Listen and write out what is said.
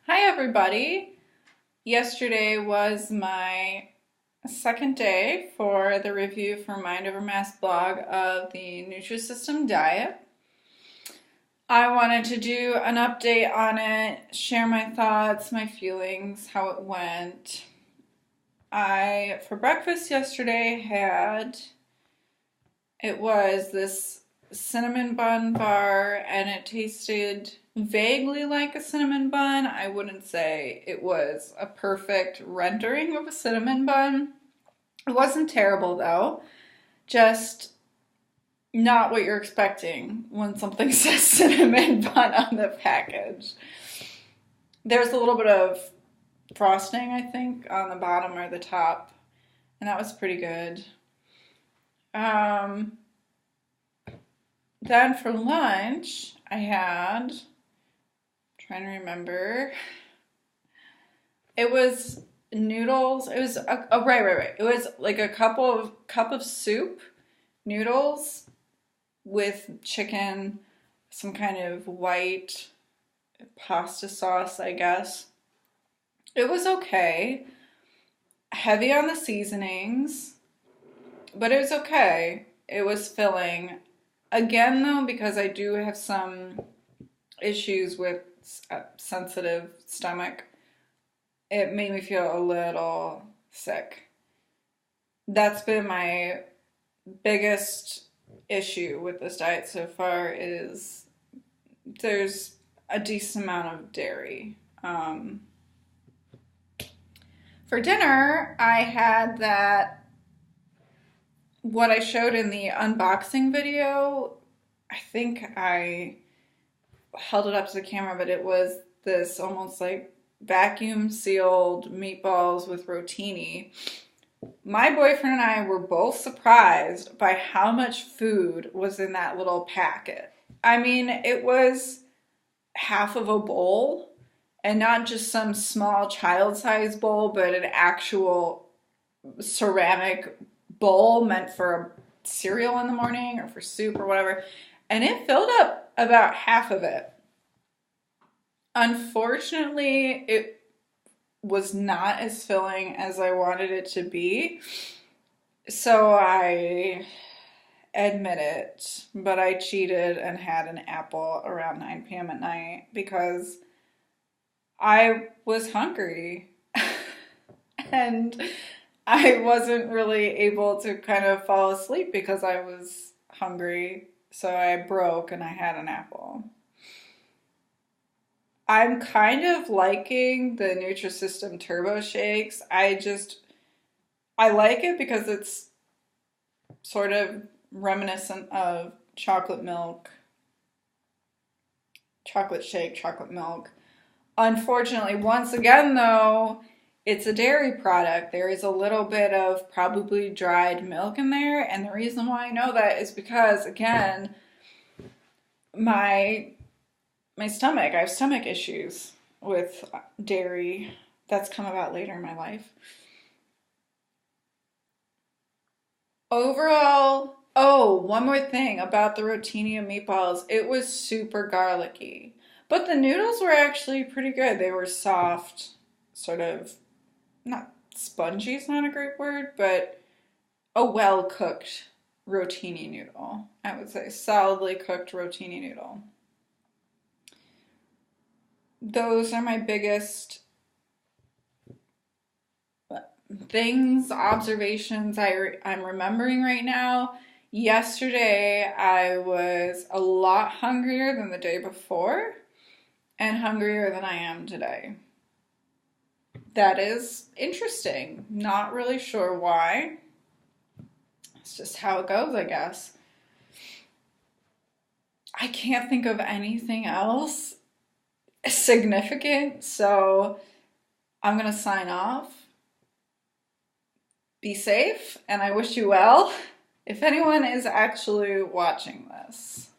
Hi, everybody. Yesterday was my second day for the review for Mind Over Mass blog of the Nutrisystem diet. I wanted to do an update on it, share my thoughts, my feelings, how it went. For breakfast yesterday, it was this cinnamon bun bar, and it tasted vaguely like a cinnamon bun. I wouldn't say it was a perfect rendering of a cinnamon bun. It wasn't terrible though, just not what you're expecting when something says cinnamon bun on the package. There's a little bit of frosting, I think, on the bottom or the top, and that was pretty good. Then for lunch, trying to remember, it was noodles. It was, right. It was like a cup of soup, noodles with chicken, some kind of white pasta sauce, I guess. It was okay. Heavy on the seasonings, but it was okay. It was filling. Again, though, because I do have some issues with a sensitive stomach, it made me feel a little sick. That's been my biggest issue with this diet so far is there's a decent amount of dairy. For dinner, I had what I showed in the unboxing video. I think I held it up to the camera, but it was this almost like vacuum sealed meatballs with rotini. My boyfriend and I were both surprised by how much food was in that little packet. I mean, it was half of a bowl, and not just some small child-sized bowl, but an actual ceramic bowl meant for cereal in the morning or for soup or whatever. And it filled up about half of it. Unfortunately, it was not as filling as I wanted it to be. So I admit it, but I cheated and had an apple around 9 p.m. at night because I was hungry. And I wasn't really able to kind of fall asleep because I was hungry. So I broke and I had an apple. I'm kind of liking the Nutrisystem Turbo Shakes. I like it because it's sort of reminiscent of chocolate milk, chocolate shake, chocolate milk. Unfortunately, once again though, it's a dairy product. There is a little bit of probably dried milk in there, and the reason why I know that is because, again, my stomach, I have stomach issues with dairy. That's come about later in my life. Overall, one more thing about the rotini meatballs. It was super garlicky, but the noodles were actually pretty good. They were soft, sort of, not spongy is not a great word, but a well-cooked rotini noodle. I would say solidly cooked rotini noodle. Those are my biggest observations I'm remembering right now. Yesterday, I was a lot hungrier than the day before and hungrier than I am today. That is interesting. Not really sure why. It's just how it goes, I guess. I can't think of anything else significant, so I'm going to sign off. Be safe, and I wish you well if anyone is actually watching this.